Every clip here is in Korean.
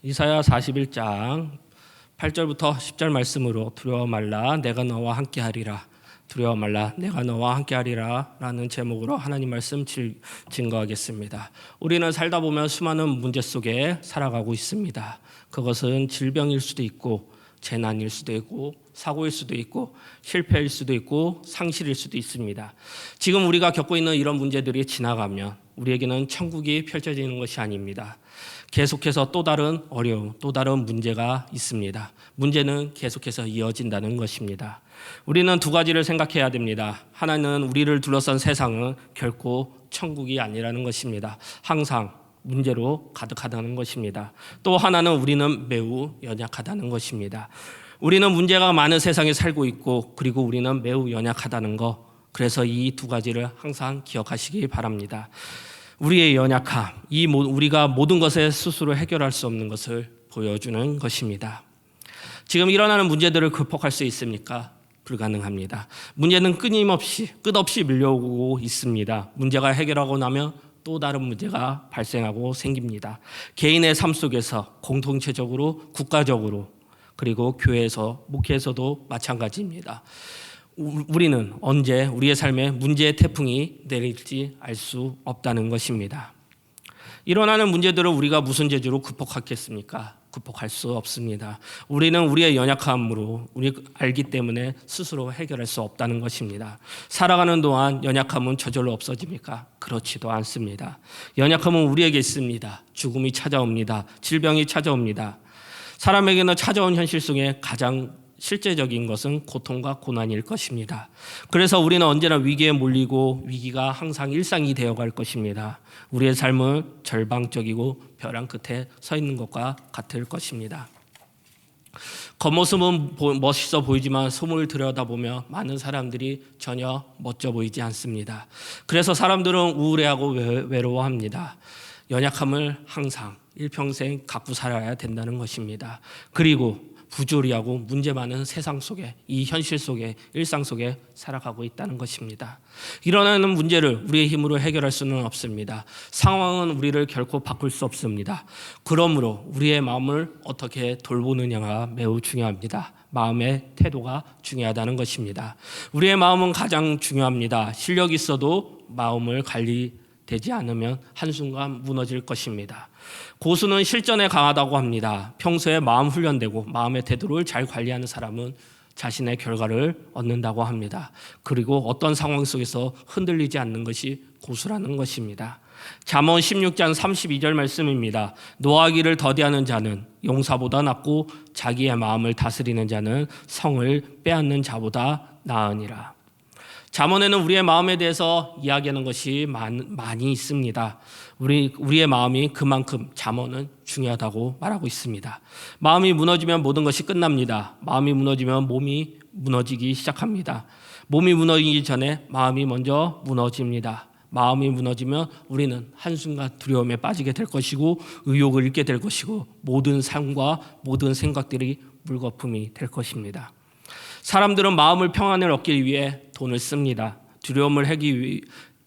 이사야 41장 8절부터 10절 말씀으로 두려워 말라 내가 너와 함께하리라, 두려워 말라 내가 너와 함께하리라 라는 제목으로 하나님 말씀 증거하겠습니다. 우리는 살다 보면 수많은 문제 속에 살아가고 있습니다. 그것은 질병일 수도 있고 재난일 수도 있고 사고일 수도 있고 실패일 수도 있고 상실일 수도 있습니다. 지금 우리가 겪고 있는 이런 문제들이 지나가면 우리에게는 천국이 펼쳐지는 것이 아닙니다. 계속해서 또 다른 어려움, 또 다른 문제가 있습니다. 문제는 계속해서 이어진다는 것입니다. 우리는 두 가지를 생각해야 됩니다. 하나는 우리를 둘러싼 세상은 결코 천국이 아니라는 것입니다. 항상 문제로 가득하다는 것입니다. 또 하나는 우리는 매우 연약하다는 것입니다. 우리는 문제가 많은 세상에 살고 있고 그리고 우리는 매우 연약하다는 것, 그래서 이 두 가지를 항상 기억하시기 바랍니다. 우리의 연약함, 우리가 모든 것에 스스로 해결할 수 없는 것을 보여주는 것입니다. 지금 일어나는 문제들을 극복할 수 있습니까? 불가능합니다. 문제는 끝없이 밀려오고 있습니다. 문제가 해결하고 나면 또 다른 문제가 발생하고 생깁니다. 개인의 삶 속에서 공동체적으로, 국가적으로, 그리고 교회에서, 목회에서도 마찬가지입니다. 우리는 언제 우리의 삶에 문제의 태풍이 내릴지 알 수 없다는 것입니다. 일어나는 문제들을 우리가 무슨 재주로 극복하겠습니까? 극복할 수 없습니다. 우리는 우리의 연약함으로 알기 때문에 스스로 해결할 수 없다는 것입니다. 살아가는 동안 연약함은 저절로 없어집니까? 그렇지도 않습니다. 연약함은 우리에게 있습니다. 죽음이 찾아옵니다. 질병이 찾아옵니다. 사람에게는 찾아온 현실 속에 가장 실제적인 것은 고통과 고난일 것입니다. 그래서 우리는 언제나 위기에 몰리고 위기가 항상 일상이 되어갈 것입니다. 우리의 삶은 절방적이고 벼랑 끝에 서 있는 것과 같을 것입니다. 겉모습은 멋있어 보이지만 속을 들여다보면 많은 사람들이 전혀 멋져 보이지 않습니다. 그래서 사람들은 우울해하고 외로워합니다. 연약함을 항상 일평생 갖고 살아야 된다는 것입니다. 그리고 부조리하고 문제 많은 세상 속에, 이 현실 속에, 일상 속에 살아가고 있다는 것입니다. 일어나는 문제를 우리의 힘으로 해결할 수는 없습니다. 상황은 우리를 결코 바꿀 수 없습니다. 그러므로 우리의 마음을 어떻게 돌보느냐가 매우 중요합니다. 마음의 태도가 중요하다는 것입니다. 우리의 마음은 가장 중요합니다. 실력이 있어도 마음을 관리되지 않으면 한순간 무너질 것입니다. 고수는 실전에 강하다고 합니다. 평소에 마음 훈련되고 마음의 태도를 잘 관리하는 사람은 자신의 결과를 얻는다고 합니다. 그리고 어떤 상황 속에서 흔들리지 않는 것이 고수라는 것입니다. 잠언 16장 32절 말씀입니다. 노하기를 더디하는 자는 용사보다 낫고 자기의 마음을 다스리는 자는 성을 빼앗는 자보다 나으니라. 잠언에는 우리의 마음에 대해서 이야기하는 것이 많이 있습니다. 우리의 마음이 그만큼 잠언은 중요하다고 말하고 있습니다. 마음이 무너지면 모든 것이 끝납니다. 마음이 무너지면 몸이 무너지기 시작합니다. 몸이 무너지기 전에 마음이 먼저 무너집니다. 마음이 무너지면 우리는 한순간 두려움에 빠지게 될 것이고 의욕을 잃게 될 것이고 모든 삶과 모든 생각들이 물거품이 될 것입니다. 사람들은 마음을 평안을 얻기 위해 돈을 씁니다. 두려움을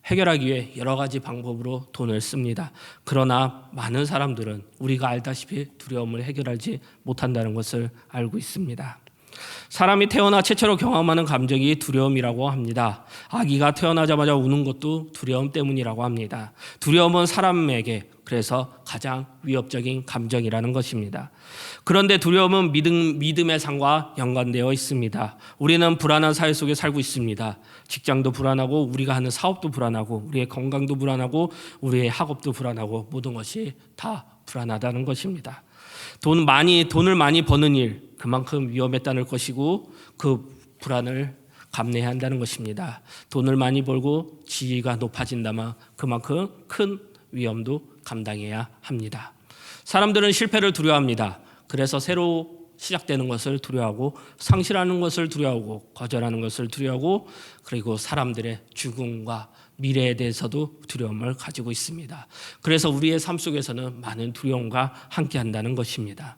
해결하기 위해 여러 가지 방법으로 돈을 씁니다. 그러나 많은 사람들은 우리가 알다시피 두려움을 해결하지 못한다는 것을 알고 있습니다. 사람이 태어나 최초로 경험하는 감정이 두려움이라고 합니다. 아기가 태어나자마자 우는 것도 두려움 때문이라고 합니다. 두려움은 사람에게 그래서 가장 위협적인 감정이라는 것입니다. 그런데 두려움은 믿음의 삶과 연관되어 있습니다. 우리는 불안한 사회 속에 살고 있습니다. 직장도 불안하고 우리가 하는 사업도 불안하고 우리의 건강도 불안하고 우리의 학업도 불안하고 모든 것이 다 불안하다는 것입니다. 돈을 많이 버는 일, 그만큼 위험에 따를 것이고 그 불안을 감내해야 한다는 것입니다. 돈을 많이 벌고 지위가 높아진다면 그만큼 큰 위험도 감당해야 합니다. 사람들은 실패를 두려워합니다. 그래서 새로 시작되는 것을 두려워하고 상실하는 것을 두려워하고 거절하는 것을 두려워하고 그리고 사람들의 죽음과 미래에 대해서도 두려움을 가지고 있습니다. 그래서 우리의 삶 속에서는 많은 두려움과 함께한다는 것입니다.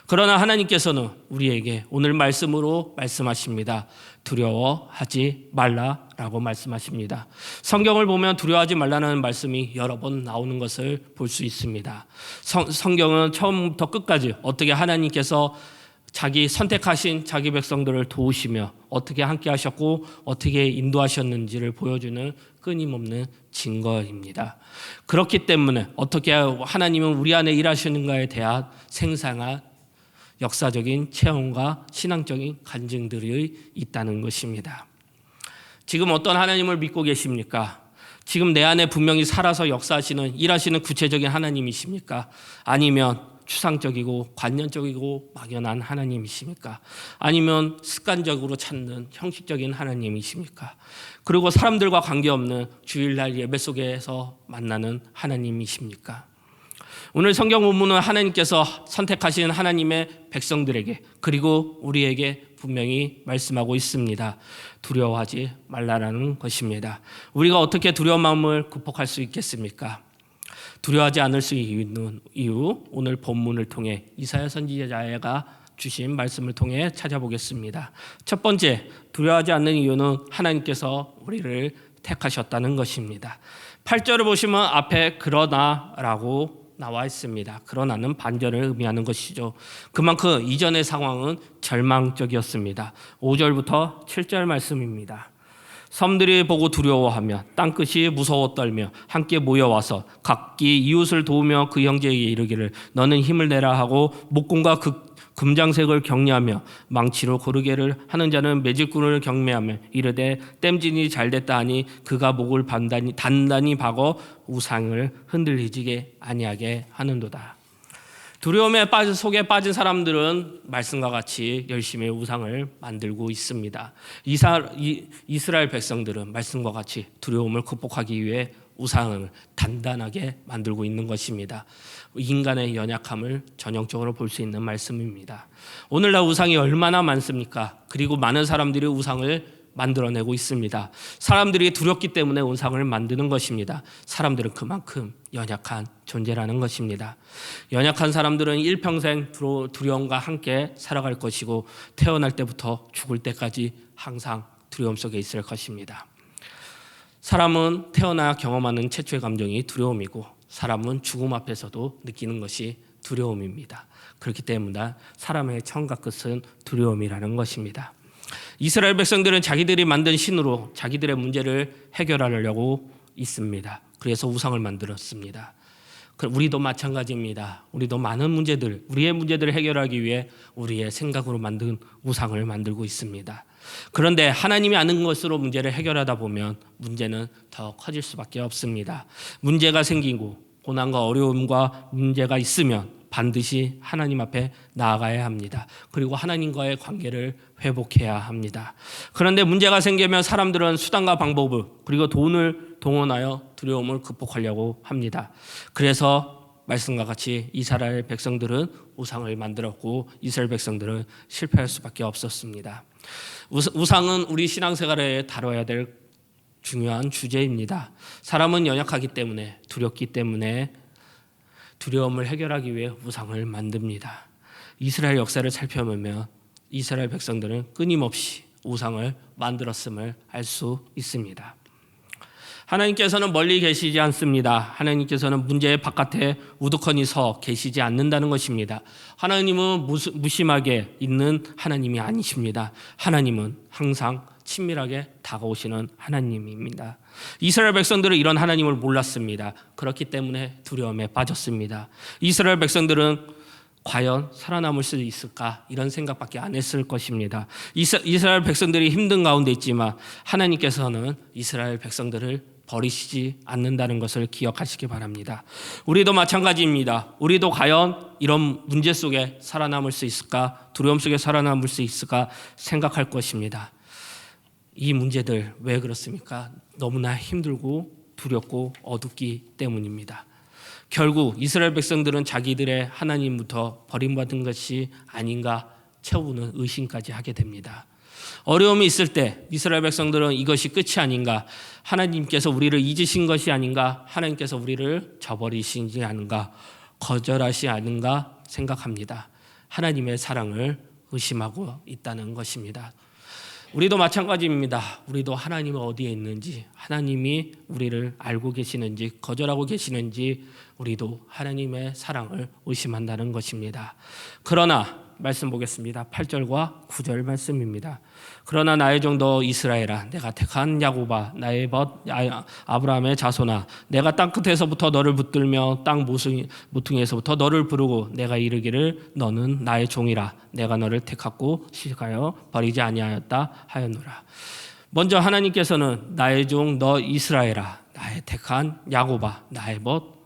그러나 하나님께서는 우리에게 오늘 말씀으로 말씀하십니다. 두려워하지 말라라고 말씀하십니다. 성경을 보면 두려워하지 말라는 말씀이 여러 번 나오는 것을 볼 수 있습니다. 성경은 처음부터 끝까지 어떻게 하나님께서 자기 선택하신 자기 백성들을 도우시며 어떻게 함께 하셨고 어떻게 인도하셨는지를 보여주는 끊임없는 증거입니다. 그렇기 때문에 어떻게 하나님은 우리 안에 일하시는가에 대한 생생한 역사적인 체험과 신앙적인 간증들이 있다는 것입니다. 지금 어떤 하나님을 믿고 계십니까? 지금 내 안에 분명히 살아서 역사하시는 일하시는 구체적인 하나님이십니까? 아니면 추상적이고 관념적이고 막연한 하나님이십니까? 아니면 습관적으로 찾는 형식적인 하나님이십니까? 그리고 사람들과 관계없는 주일날 예배 속에서 만나는 하나님이십니까? 오늘 성경 본문은 하나님께서 선택하신 하나님의 백성들에게 그리고 우리에게 분명히 말씀하고 있습니다. 두려워하지 말라라는 것입니다. 우리가 어떻게 두려운 마음을 극복할 수 있겠습니까? 두려워하지 않을 수 있는 이유 오늘 본문을 통해 이사야 선지자가 주신 말씀을 통해 찾아보겠습니다. 첫 번째, 두려워하지 않는 이유는 하나님께서 우리를 택하셨다는 것입니다. 8절을 보시면 앞에 그러나라고 나와 있습니다. 그러나는 반전을 의미하는 것이죠. 그만큼 이전의 상황은 절망적이었습니다. 5절부터 7절 말씀입니다. 섬들이 보고 두려워하며 땅끝이 무서워 떨며 함께 모여와서 각기 이웃을 도우며 그 형제에게 이르기를 너는 힘을 내라 하고 목공과 금장색을 격려하며 망치로 고르게를 하는 자는 매질꾼을 경매하며 이르되 땜진이 잘됐다 하니 그가 목을 단단히 박어 우상을 흔들리지게 아니하게 하는도다. 두려움에 속에 빠진 사람들은 말씀과 같이 열심히 우상을 만들고 있습니다. 이스라엘 백성들은 말씀과 같이 두려움을 극복하기 위해 우상을 단단하게 만들고 있는 것입니다. 인간의 연약함을 전형적으로 볼 수 있는 말씀입니다. 오늘날 우상이 얼마나 많습니까? 그리고 많은 사람들이 우상을 만들어내고 있습니다. 사람들이 두렵기 때문에 우상을 만드는 것입니다. 사람들은 그만큼 연약한 존재라는 것입니다. 연약한 사람들은 일평생 두려움과 함께 살아갈 것이고 태어날 때부터 죽을 때까지 항상 두려움 속에 있을 것입니다. 사람은 태어나 경험하는 최초의 감정이 두려움이고 사람은 죽음 앞에서도 느끼는 것이 두려움입니다. 그렇기 때문에 사람의 처음과 끝은 두려움이라는 것입니다. 이스라엘 백성들은 자기들이 만든 신으로 자기들의 문제를 해결하려고 있습니다. 그래서 우상을 만들었습니다. 우리도 마찬가지입니다. 우리도 많은 문제들, 우리의 문제들을 해결하기 위해 우리의 생각으로 만든 우상을 만들고 있습니다. 그런데 하나님이 아는 것으로 문제를 해결하다 보면 문제는 더 커질 수밖에 없습니다. 문제가 생기고 고난과 어려움과 문제가 있으면 반드시 하나님 앞에 나아가야 합니다. 그리고 하나님과의 관계를 회복해야 합니다. 그런데 문제가 생기면 사람들은 수단과 방법을 그리고 돈을 동원하여 두려움을 극복하려고 합니다. 그래서 말씀과 같이 이스라엘 백성들은 우상을 만들었고 이스라엘 백성들은 실패할 수밖에 없었습니다. 우상은 우리 신앙생활에 다뤄야 될 중요한 주제입니다. 사람은 연약하기 때문에 두렵기 때문에 두려움을 해결하기 위해 우상을 만듭니다. 이스라엘 역사를 살펴보면 이스라엘 백성들은 끊임없이 우상을 만들었음을 알 수 있습니다. 하나님께서는 멀리 계시지 않습니다. 하나님께서는 문제의 바깥에 우두커니 서 계시지 않는다는 것입니다. 하나님은 무심하게 있는 하나님이 아니십니다. 하나님은 항상 친밀하게 다가오시는 하나님입니다. 이스라엘 백성들은 이런 하나님을 몰랐습니다. 그렇기 때문에 두려움에 빠졌습니다. 이스라엘 백성들은 과연 살아남을 수 있을까? 이런 생각밖에 안 했을 것입니다. 이스라엘 백성들이 힘든 가운데 있지만 하나님께서는 이스라엘 백성들을 버리시지 않는다는 것을 기억하시기 바랍니다. 우리도 마찬가지입니다. 우리도 과연 이런 문제 속에 살아남을 수 있을까? 두려움 속에 살아남을 수 있을까? 생각할 것입니다. 이 문제들 왜 그렇습니까? 너무나 힘들고 두렵고 어둡기 때문입니다. 결국 이스라엘 백성들은 자기들의 하나님부터 버림받은 것이 아닌가 채우는 의심까지 하게 됩니다. 어려움이 있을 때 이스라엘 백성들은 이것이 끝이 아닌가, 하나님께서 우리를 잊으신 것이 아닌가, 하나님께서 우리를 저버리시지 않은가, 거절하시 않은가 생각합니다. 하나님의 사랑을 의심하고 있다는 것입니다. 우리도 마찬가지입니다. 우리도 하나님이 어디에 있는지, 하나님이 우리를 알고 계시는지, 거절하고 계시는지 우리도 하나님의 사랑을 의심한다는 것입니다. 그러나 말씀 보겠습니다. 8절과 9절 말씀입니다. 그러나 나의 종도 이스라엘아, 내가 택한 야곱아, 나의 벗 아브라함의 자손아, 내가 땅 끝에서부터 너를 붙들며 땅 모퉁이에서부터 너를 부르고 내가 이르기를 너는 나의 종이라, 내가 너를 택하고 시가하여 버리지 아니하였다 하였노라. 먼저 하나님께서는 나의 종 너 이스라엘아, 나의 택한 야곱아, 나의 벗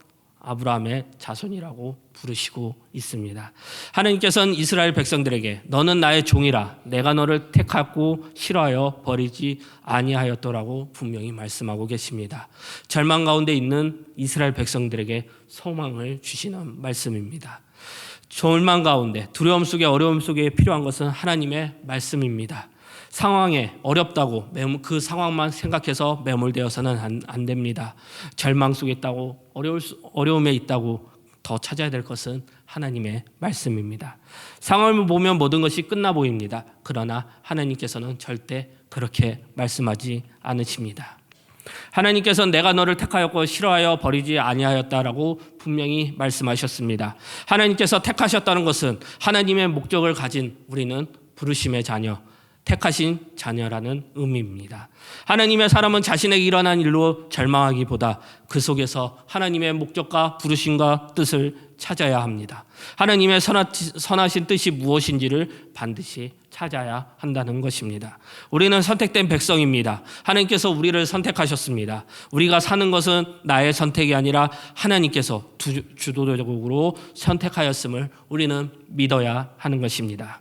아브라함의 자손이라고 부르시고 있습니다. 하나님께서는 이스라엘 백성들에게 너는 나의 종이라, 내가 너를 택하고 싫어하여 버리지 아니하였더라고 분명히 말씀하고 계십니다. 절망 가운데 있는 이스라엘 백성들에게 소망을 주시는 말씀입니다. 절망 가운데, 두려움 속에, 어려움 속에 필요한 것은 하나님의 말씀입니다. 상황에 어렵다고 그 상황만 생각해서 매몰되어서는 안 됩니다. 절망 속에 있다고, 어려움에 있다고 더 찾아야 될 것은 하나님의 말씀입니다. 상황을 보면 모든 것이 끝나 보입니다. 그러나 하나님께서는 절대 그렇게 말씀하지 않으십니다. 하나님께서는 내가 너를 택하였고 싫어하여 버리지 아니하였다라고 분명히 말씀하셨습니다. 하나님께서 택하셨다는 것은 하나님의 목적을 가진 우리는 부르심의 자녀, 택하신 자녀라는 의미입니다. 하나님의 사람은 자신에게 일어난 일로 절망하기보다 그 속에서 하나님의 목적과 부르심과 뜻을 찾아야 합니다. 하나님의 선하신 뜻이 무엇인지를 반드시 찾아야 한다는 것입니다. 우리는 선택된 백성입니다. 하나님께서 우리를 선택하셨습니다. 우리가 사는 것은 나의 선택이 아니라 하나님께서 주도적으로 선택하였음을 우리는 믿어야 하는 것입니다.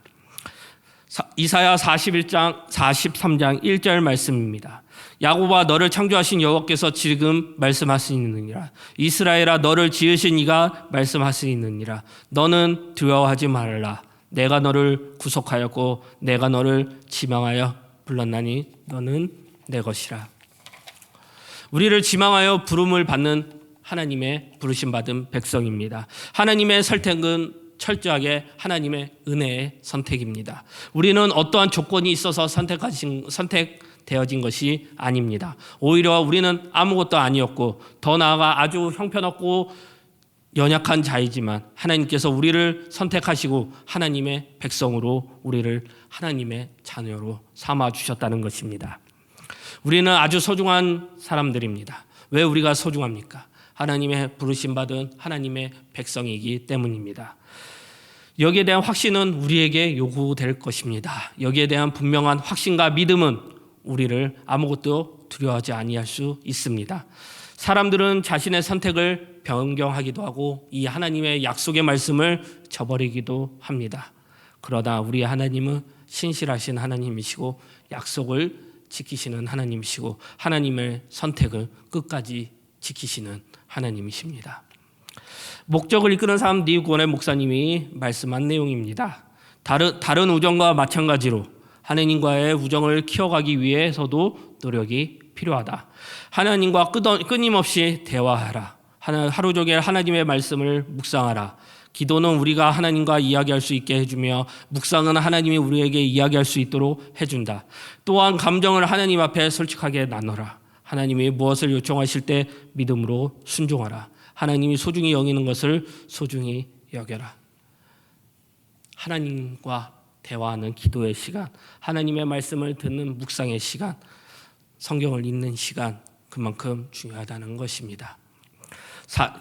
이사야 43장 1절 말씀입니다. 야곱아, 너를 창조하신 여호와께서 지금 말씀하시느니라. 이스라엘아, 너를 지으신 이가 말씀하시느니라. 너는 두려워하지 말라. 내가 너를 구속하였고 내가 너를 지망하여 불렀나니 너는 내 것이라. 우리를 지망하여 부름을 받는 하나님의 부르심 받은 백성입니다. 하나님의 선택은 철저하게 하나님의 은혜의 선택입니다. 우리는 어떠한 조건이 있어서 선택되어진 것이 아닙니다. 오히려 우리는 아무것도 아니었고 더 나아가 아주 형편없고 연약한 자이지만 하나님께서 우리를 선택하시고 하나님의 백성으로 우리를 하나님의 자녀로 삼아 주셨다는 것입니다. 우리는 아주 소중한 사람들입니다. 왜 우리가 소중합니까? 하나님의 부르심 받은 하나님의 백성이기 때문입니다. 여기에 대한 확신은 우리에게 요구될 것입니다. 여기에 대한 분명한 확신과 믿음은 우리를 아무것도 두려워하지 아니할 수 있습니다. 사람들은 자신의 선택을 변경하기도 하고 이 하나님의 약속의 말씀을 저버리기도 합니다. 그러나 우리 하나님은 신실하신 하나님이시고 약속을 지키시는 하나님이시고 하나님의 선택을 끝까지 지키시는 하나님이십니다. 목적을 이끄는 삶 니우권의 목사님이 말씀한 내용입니다. 다른 우정과 마찬가지로 하나님과의 우정을 키워가기 위해서도 노력이 필요하다. 하나님과 끊임없이 대화하라. 하루 종일 하나님의 말씀을 묵상하라. 기도는 우리가 하나님과 이야기할 수 있게 해주며 묵상은 하나님이 우리에게 이야기할 수 있도록 해준다. 또한 감정을 하나님 앞에 솔직하게 나눠라. 하나님이 무엇을 요청하실 때 믿음으로 순종하라. 하나님이 소중히 여기는 것을 소중히 여겨라. 하나님과 대화하는 기도의 시간, 하나님의 말씀을 듣는 묵상의 시간, 성경을 읽는 시간, 그만큼 중요하다는 것입니다.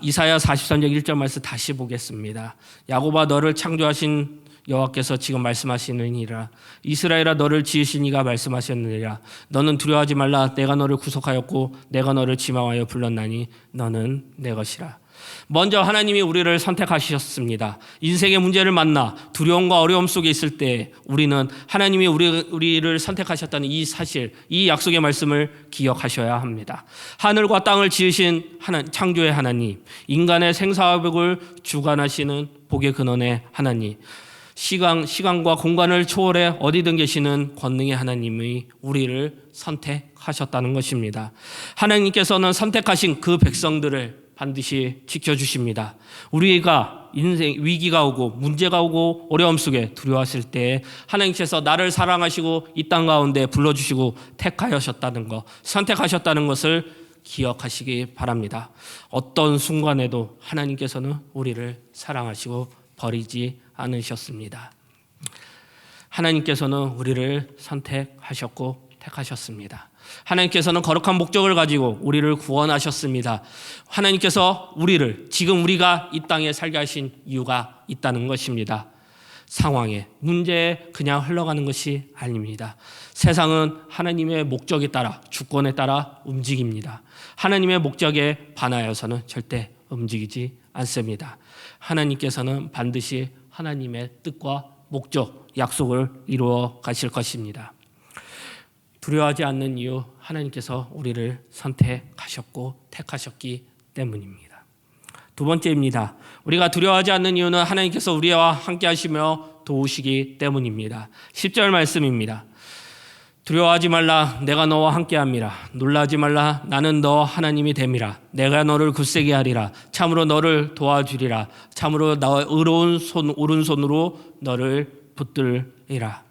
이사야 43장 1절 말씀 다시 보겠습니다. 야곱아, 너를 창조하신 여호와께서 지금 말씀하시느니라. 이스라엘아, 너를 지으신 이가 말씀하셨느니라. 너는 두려워하지 말라. 내가 너를 구속하였고 내가 너를 지망하여 불렀나니 너는 내 것이라. 먼저 하나님이 우리를 선택하셨습니다. 인생의 문제를 만나 두려움과 어려움 속에 있을 때 우리는 하나님이 우리를 선택하셨다는 이 사실, 이 약속의 말씀을 기억하셔야 합니다. 하늘과 땅을 지으신 창조의 하나님, 인간의 생사화복을 주관하시는 복의 근원의 하나님, 시간과 공간을 초월해 어디든 계시는 권능의 하나님이 우리를 선택하셨다는 것입니다. 하나님께서는 선택하신 그 백성들을 반드시 지켜주십니다. 우리가 인생 위기가 오고 문제가 오고 어려움 속에 두려워하실 때 하나님께서 나를 사랑하시고 이 땅 가운데 불러주시고 택하셨다는 것, 선택하셨다는 것을 기억하시기 바랍니다. 어떤 순간에도 하나님께서는 우리를 사랑하시고 버리지 않으셨습니다. 하나님께서는 우리를 선택하셨고 택하셨습니다. 하나님께서는 거룩한 목적을 가지고 우리를 구원하셨습니다. 하나님께서 우리를 지금 우리가 이 땅에 살게 하신 이유가 있다는 것입니다. 상황에, 문제에 그냥 흘러가는 것이 아닙니다. 세상은 하나님의 목적에 따라, 주권에 따라 움직입니다. 하나님의 목적에 반하여서는 절대 움직이지 않습니다. 하나님께서는 반드시 하나님의 뜻과 목적, 약속을 이루어 가실 것입니다. 두려워하지 않는 이유, 하나님께서 우리를 선택하셨고 택하셨기 때문입니다. 두 번째입니다. 우리가 두려워하지 않는 이유는 하나님께서 우리와 함께 하시며 도우시기 때문입니다. 10절 말씀입니다. 두려워하지 말라, 내가 너와 함께함이라. 놀라지 말라, 나는 너 하나님이 됨이라. 내가 너를 굳세게 하리라. 참으로 너를 도와주리라. 참으로 나의 의로운 오른손으로 너를 붙들리라.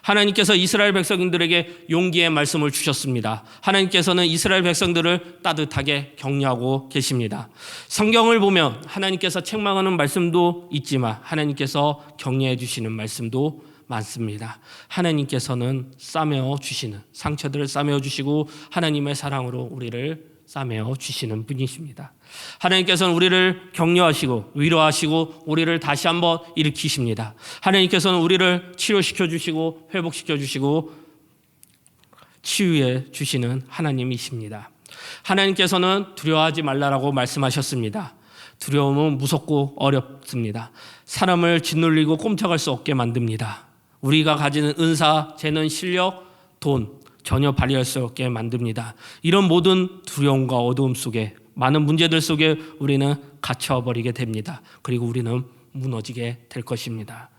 하나님께서 이스라엘 백성들에게 용기의 말씀을 주셨습니다. 하나님께서는 이스라엘 백성들을 따뜻하게 격려하고 계십니다. 성경을 보면 하나님께서 책망하는 말씀도 있지만 하나님께서 격려해 주시는 말씀도 많습니다. 하나님께서는 싸매어 주시는, 상처들을 싸매어 주시고 하나님의 사랑으로 우리를 싸매어 주시는 분이십니다. 하나님께서는 우리를 격려하시고 위로하시고 우리를 다시 한번 일으키십니다. 하나님께서는 우리를 치료시켜 주시고 회복시켜 주시고 치유해 주시는 하나님이십니다. 하나님께서는 두려워하지 말라라고 말씀하셨습니다. 두려움은 무섭고 어렵습니다. 사람을 짓눌리고 꼼짝할 수 없게 만듭니다. 우리가 가지는 은사, 재능, 실력, 돈 전혀 발휘할 수 없게 만듭니다. 이런 모든 두려움과 어두움 속에, 많은 문제들 속에 우리는 갇혀버리게 됩니다. 그리고 우리는 무너지게 될 것입니다.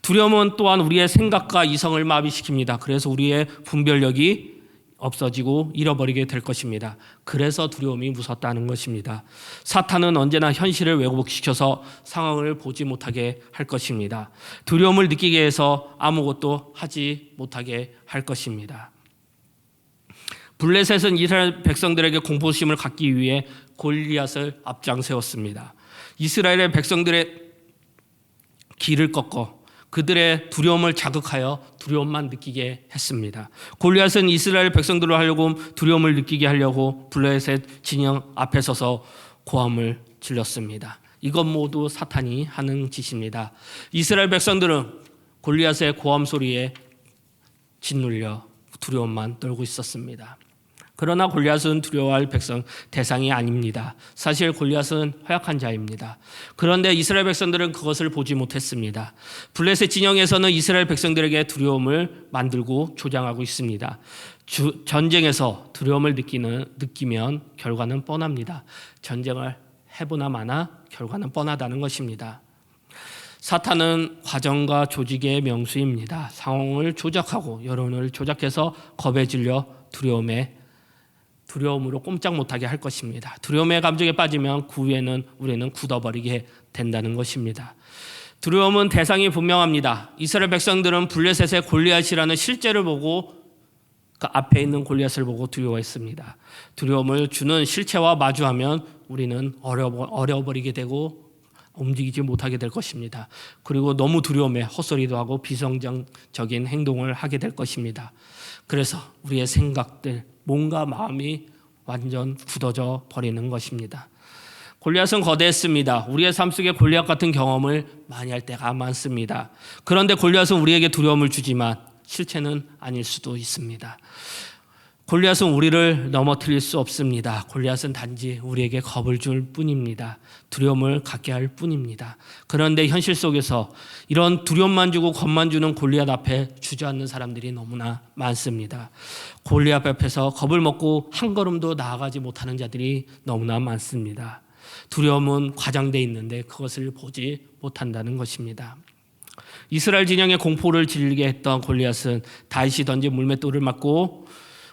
두려움은 또한 우리의 생각과 이성을 마비시킵니다. 그래서 우리의 분별력이 없어지고 잃어버리게 될 것입니다. 그래서 두려움이 무섭다는 것입니다. 사탄은 언제나 현실을 왜곡시켜서 상황을 보지 못하게 할 것입니다. 두려움을 느끼게 해서 아무것도 하지 못하게 할 것입니다. 블레셋은 이스라엘 백성들에게 공포심을 갖기 위해 골리앗을 앞장세웠습니다. 이스라엘의 백성들의 길을 꺾어 그들의 두려움을 자극하여 두려움만 느끼게 했습니다. 골리앗은 이스라엘 백성들을 하려고 두려움을 느끼게 하려고 블레셋 진영 앞에 서서 고함을 질렀습니다. 이것 모두 사탄이 하는 짓입니다. 이스라엘 백성들은 골리앗의 고함 소리에 짓눌려 두려움만 떨고 있었습니다. 그러나 골리앗은 두려워할 대상이 아닙니다. 사실 골리앗은 허약한 자입니다. 그런데 이스라엘 백성들은 그것을 보지 못했습니다. 블레셋 진영에서는 이스라엘 백성들에게 두려움을 만들고 조장하고 있습니다. 전쟁에서 두려움을 느끼면 결과는 뻔합니다. 전쟁을 해보나 마나 결과는 뻔하다는 것입니다. 사탄은 과정과 조직의 명수입니다. 상황을 조작하고 여론을 조작해서 겁에 질려 두려움으로 꼼짝 못하게 할 것입니다. 두려움의 감정에 빠지면 그 후에는 우리는 굳어버리게 된다는 것입니다. 두려움은 대상이 분명합니다. 이스라엘 백성들은 블레셋의 골리앗이라는 실제를 보고 그 앞에 있는 골리앗을 보고 두려워했습니다. 두려움을 주는 실체와 마주하면 우리는 어려버리게 되고 움직이지 못하게 될 것입니다. 그리고 너무 두려움에 헛소리도 하고 비성적인 행동을 하게 될 것입니다. 그래서 우리의 생각들, 몸과 마음이 완전 굳어져 버리는 것입니다. 골리앗은 거대했습니다. 우리의 삶 속에 골리앗 같은 경험을 많이 할 때가 많습니다. 그런데 골리앗은 우리에게 두려움을 주지만 실체는 아닐 수도 있습니다. 골리앗은 우리를 넘어뜨릴 수 없습니다. 골리앗은 단지 우리에게 겁을 줄 뿐입니다. 두려움을 갖게 할 뿐입니다. 그런데 현실 속에서 이런 두려움만 주고 겁만 주는 골리앗 앞에 주저앉는 사람들이 너무나 많습니다. 골리앗 앞에서 겁을 먹고 한 걸음도 나아가지 못하는 자들이 너무나 많습니다. 두려움은 과장되어 있는데 그것을 보지 못한다는 것입니다. 이스라엘 진영의 공포를 질리게 했던 골리앗은 다윗이 던진 물맷돌을 맞고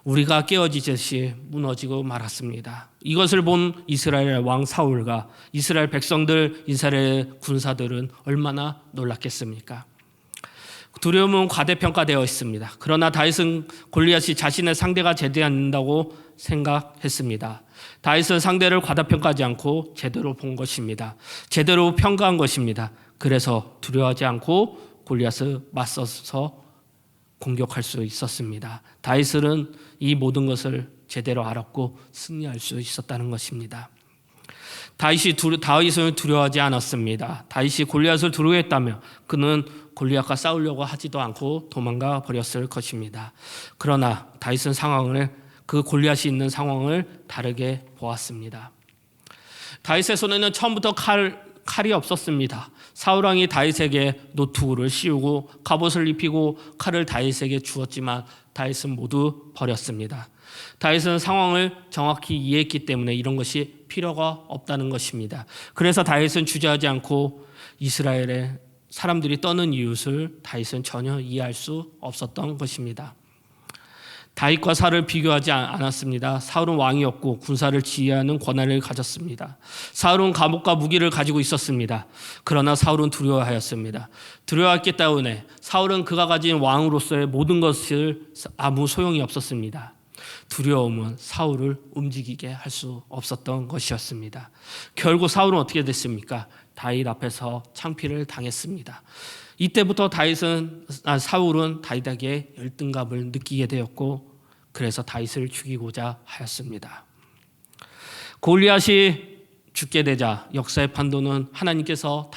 우리가 깨어지듯이 무너지고 말았습니다. 이것을 본 이스라엘 왕 사울과 이스라엘 백성들, 이스라엘 군사들은 얼마나 놀랐겠습니까? 두려움은 과대평가되어 있습니다. 그러나 다윗은 골리앗이 자신의 상대가 되지 않는다고 생각했습니다. 다윗은 상대를 과다평가하지 않고 제대로 본 것입니다. 제대로 평가한 것입니다. 그래서 두려워하지 않고 골리앗을 맞서서 공격할 수 있었습니다. 다윗은 이 모든 것을 제대로 알았고 승리할 수 있었다는 것입니다. 다윗은 두려워하지 않았습니다. 다윗이 골리앗을 두려워했다면 그는 골리앗과 싸우려고 하지도 않고 도망가 버렸을 것입니다. 그러나 다윗은 그 골리앗이 있는 상황을 다르게 보았습니다. 다윗의 손에는 처음부터 칼이 없었습니다. 사울왕이 다윗에게 노투구를 씌우고 갑옷을 입히고 칼을 다윗에게 주었지만 다윗은 모두 버렸습니다. 다윗은 상황을 정확히 이해했기 때문에 이런 것이 필요가 없다는 것입니다. 그래서 다윗은 주저하지 않고 이스라엘의 사람들이 떠는 이웃을 다윗은 전혀 이해할 수 없었던 것입니다. 다윗과 사울을 비교하지 않았습니다. 사울은 왕이었고 군사를 지휘하는 권한을 가졌습니다. 사울은 갑옷과 무기를 가지고 있었습니다. 그러나 사울은 두려워하였습니다. 두려워했기 때문에 사울은 그가 가진 왕으로서의 모든 것을 아무 소용이 없었습니다. 두려움은 사울을 움직이게 할 수 없었던 것이었습니다. 결국 사울은 어떻게 됐습니까? 다윗 앞에서 창피를 당했습니다. 이때부터 사울은 다윗에게 열등감을 느끼게 되었고 그래서 다윗을 죽이고자 하였습니다. 골리앗이 죽게 되자 역사의 판도는 하나님께서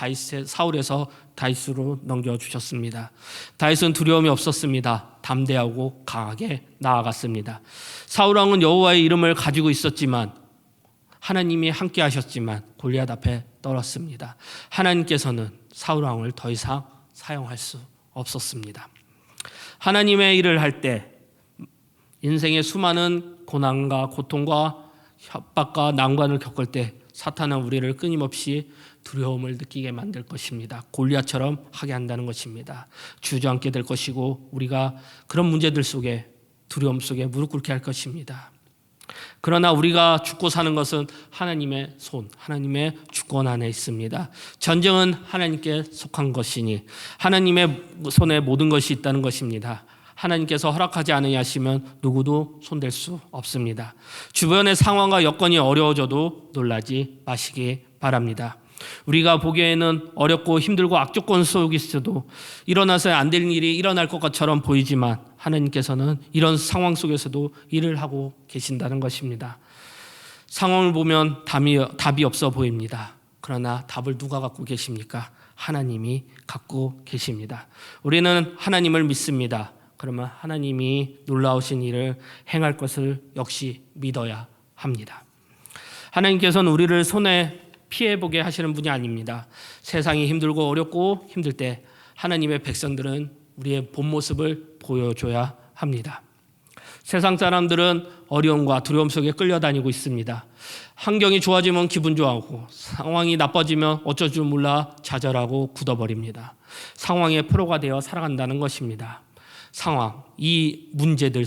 사울에서 다윗으로 넘겨주셨습니다. 다윗은 두려움이 없었습니다. 담대하고 강하게 나아갔습니다. 사울왕은 여호와의 이름을 가지고 있었지만 하나님이 함께 하셨지만 골리앗 앞에 떨었습니다. 하나님께서는 사울왕을 더 이상 사용할 수 없었습니다. 하나님의 일을 할 때 인생의 수많은 고난과 고통과 협박과 난관을 겪을 때 사탄은 우리를 끊임없이 두려움을 느끼게 만들 것입니다. 골리앗처럼 하게 한다는 것입니다. 주저앉게 될 것이고 우리가 그런 문제들 속에 두려움 속에 무릎 꿇게 할 것입니다. 그러나 우리가 죽고 사는 것은 하나님의 하나님의 주권 안에 있습니다. 전쟁은 하나님께 속한 것이니 하나님의 손에 모든 것이 있다는 것입니다. 하나님께서 허락하지 않으시면 누구도 손댈 수 없습니다. 주변의 상황과 여건이 어려워져도 놀라지 마시기 바랍니다. 우리가 보기에는 어렵고 힘들고 악조건 속에서도 일어나서 안 될 일이 일어날 것처럼 보이지만 하나님께서는 이런 상황 속에서도 일을 하고 계신다는 것입니다. 상황을 보면 답이 없어 보입니다. 그러나 답을 누가 갖고 계십니까? 하나님이 갖고 계십니다. 우리는 하나님을 믿습니다. 그러면 하나님이 놀라우신 일을 행할 것을 역시 믿어야 합니다. 하나님께서는 우리를 손에 피해보게 하시는 분이 아닙니다. 세상이 힘들고 어렵고 힘들 때 하나님의 백성들은 우리의 본 모습을 보여줘야 합니다. 세상 사람들은 어려움과 두려움 속에 끌려다니고 있습니다. 환경이 좋아지면 기분 좋아하고 상황이 나빠지면 어쩔 줄 몰라 좌절하고 굳어버립니다. 상황의 프로가 되어 살아간다는 것입니다. 이 문제들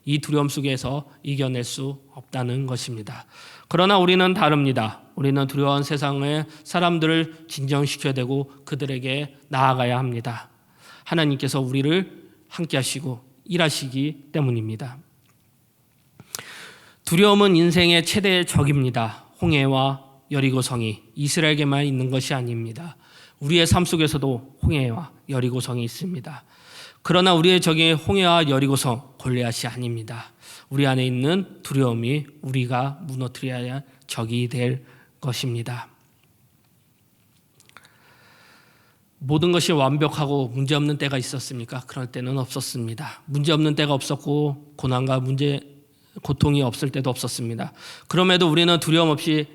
이 두려움 속에서 이겨낼 수 없다는 것입니다. 그러나 우리는 다릅니다. 우리는 두려운 세상의 사람들을 진정시켜야 되고 그들에게 나아가야 합니다. 하나님께서 우리를 함께 하시고 일하시기 때문입니다. 두려움은 인생의 최대의 적입니다. 홍해와 여리고성이 이스라엘에게만 있는 것이 아닙니다. 우리의 삶 속에서도 홍해와 여리고성이 있습니다. 그러나 우리의 적이 홍해와 여리고성, 골리앗이 아닙니다. 우리 안에 있는 두려움이 우리가 무너뜨려야 할 적이 될 것입니다. 모든 것이 완벽하고 문제없는 때가 있었습니까? 그럴 때는 없었습니다. 문제없는 때가 없었고 고난과 고통이 없을 때도 없었습니다. 그럼에도 우리는 두려움 없이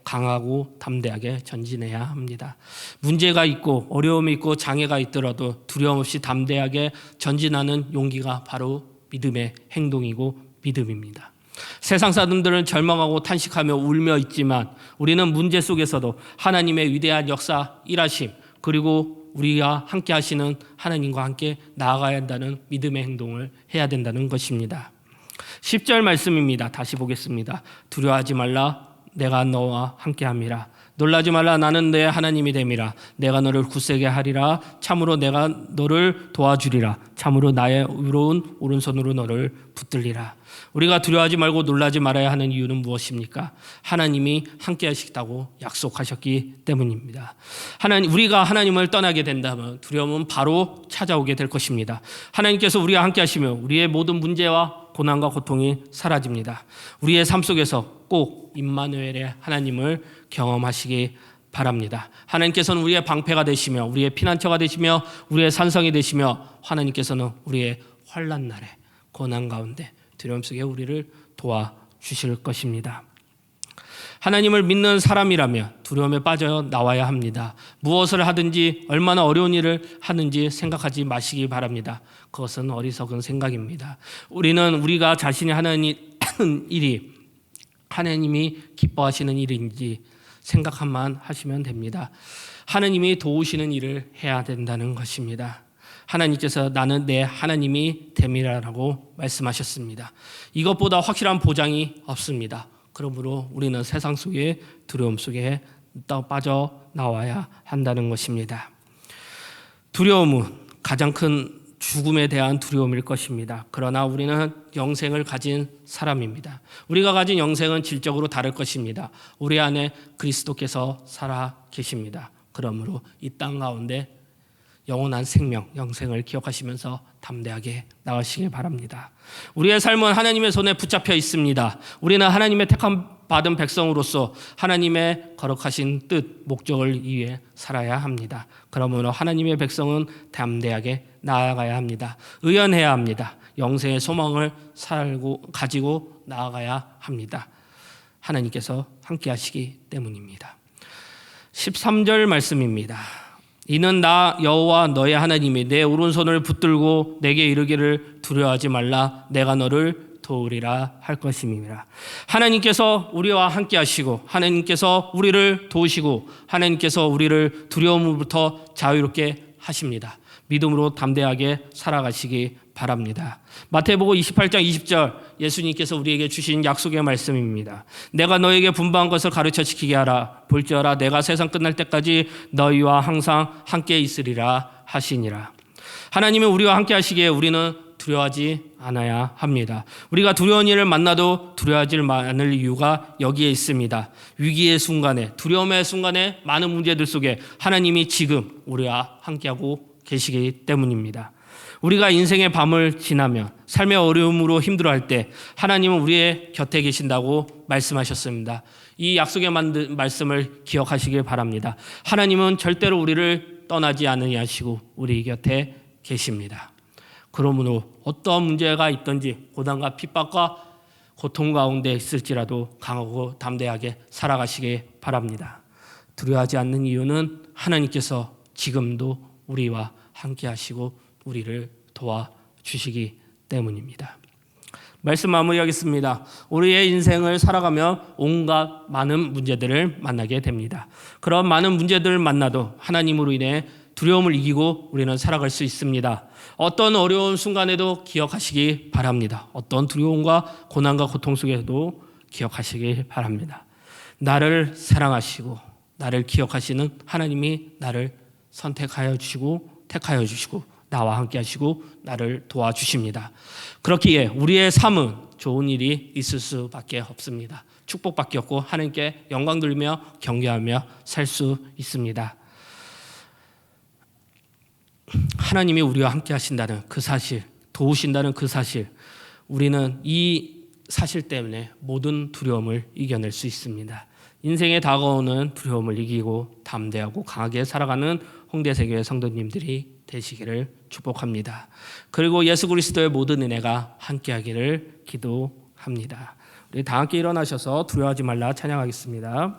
강하고 담대하게 전진해야 합니다. 문제가 있고 어려움이 있고 장애가 있더라도 두려움 없이 담대하게 전진하는 용기가 바로 믿음의 행동이고 믿음입니다. 세상 사람들은 절망하고 탄식하며 울며 있지만 우리는 문제 속에서도 하나님의 위대한 역사, 일하심 그리고 우리가 함께 하시는 하나님과 함께 나아가야 한다는 믿음의 행동을 해야 된다는 것입니다. 10절 말씀입니다. 다시 보겠습니다. 두려워하지 말라. 내가 너와 함께함이라. 놀라지 말라. 나는 내 하나님이 됨이라. 내가 너를 굳세게 하리라. 참으로 내가 너를 도와주리라. 참으로 나의 의로운 오른손으로 너를 붙들리라. 우리가 두려워하지 말고 놀라지 말아야 하는 이유는 무엇입니까? 하나님이 함께 하시겠다고 약속하셨기 때문입니다. 우리가 하나님을 떠나게 된다면 두려움은 바로 찾아오게 될 것입니다. 하나님께서 우리와 함께 하시며 우리의 모든 문제와 고난과 고통이 사라집니다. 우리의 삶 속에서 꼭 임마누엘의 하나님을 경험하시기 바랍니다. 하나님께서는 우리의 방패가 되시며 우리의 피난처가 되시며 우리의 산성이 되시며 하나님께서는 우리의 환난 날에 고난 가운데 두려움 속에 우리를 도와주실 것입니다. 하나님을 믿는 사람이라면 두려움에 빠져 나와야 합니다. 무엇을 하든지 얼마나 어려운 일을 하는지 생각하지 마시기 바랍니다. 그것은 어리석은 생각입니다. 우리가 자신이 하는 일이 하나님이 기뻐하시는 일인지 생각만 하시면 됩니다. 하나님이 도우시는 일을 해야 된다는 것입니다. 하나님께서 나는 내 하나님이 됨이라고 말씀하셨습니다. 이것보다 확실한 보장이 없습니다. 그러므로 우리는 세상 속의 두려움 속에 빠져나와야 한다는 것입니다. 두려움은 가장 큰 죽음에 대한 두려움일 것입니다. 그러나 우리는 영생을 가진 사람입니다. 우리가 가진 영생은 질적으로 다를 것입니다. 우리 안에 그리스도께서 살아 계십니다. 그러므로 이 땅 가운데 영원한 생명, 영생을 기억하시면서 담대하게 나가시길 바랍니다. 우리의 삶은 하나님의 손에 붙잡혀 있습니다. 우리는 하나님의 택함 받은 백성으로서 하나님의 거룩하신 뜻, 목적을 위해 살아야 합니다. 그러므로 하나님의 백성은 담대하게 나아가야 합니다. 의연해야 합니다. 영생의 소망을 가지고 나아가야 합니다. 하나님께서 함께 하시기 때문입니다. 13절 말씀입니다. 이는 나 여호와 너의 하나님이 내 오른손을 붙들고 내게 이르기를 두려워하지 말라. 내가 너를 도우리라 할 것임이라. 하나님께서 우리와 함께 하시고 하나님께서 우리를 도우시고 하나님께서 우리를 두려움으로부터 자유롭게 하십니다. 믿음으로 담대하게 살아가시기 바랍니다. 마태복음 28장 20절 예수님께서 우리에게 주신 약속의 말씀입니다. 내가 너에게 분부한 것을 가르쳐 지키게 하라. 볼지어라 내가 세상 끝날 때까지 너희와 항상 함께 있으리라 하시니라. 하나님은 우리와 함께 하시기에 우리는 두려워하지 않아야 합니다. 우리가 두려운 일을 만나도 두려워하지 않을 이유가 여기에 있습니다. 위기의 순간에, 두려움의 순간에 많은 문제들 속에 하나님이 지금 우리와 함께하고 계시기 때문입니다. 우리가 인생의 밤을 지나며 삶의 어려움으로 힘들어할 때 하나님은 우리의 곁에 계신다고 말씀하셨습니다. 이 약속의 말씀을 기억하시길 바랍니다. 하나님은 절대로 우리를 떠나지 않으시고 우리 곁에 계십니다. 그러므로 어떠한 문제가 있든지 고난과 핍박과 고통 가운데 있을지라도 강하고 담대하게 살아가시기 바랍니다. 두려워하지 않는 이유는 하나님께서 지금도 우리와 함께 하시고 우리를 도와주시기 때문입니다. 말씀 마무리하겠습니다. 우리의 인생을 살아가며 온갖 많은 문제들을 만나게 됩니다. 그런 많은 문제들을 만나도 하나님으로 인해 두려움을 이기고 우리는 살아갈 수 있습니다. 어떤 어려운 순간에도 기억하시기 바랍니다. 어떤 두려움과 고난과 고통 속에도 기억하시기 바랍니다. 나를 사랑하시고 나를 기억하시는 하나님이 나를 선택하여 주시고 택하여 주시고 나와 함께 하시고 나를 도와주십니다. 그렇기에 우리의 삶은 좋은 일이 있을 수밖에 없습니다. 축복밖에 없고 하나님께 영광 돌리며 경배하며 살 수 있습니다. 하나님이 우리와 함께 하신다는 그 사실, 도우신다는 그 사실, 우리는 이 사실 때문에 모든 두려움을 이겨낼 수 있습니다. 인생에 다가오는 두려움을 이기고 담대하고 강하게 살아가는 홍대세교회 성도님들이 되시기를 축복합니다. 그리고 예수 그리스도의 모든 은혜가 함께하기를 기도합니다. 우리 다 함께 일어나셔서 두려워하지 말라 찬양하겠습니다.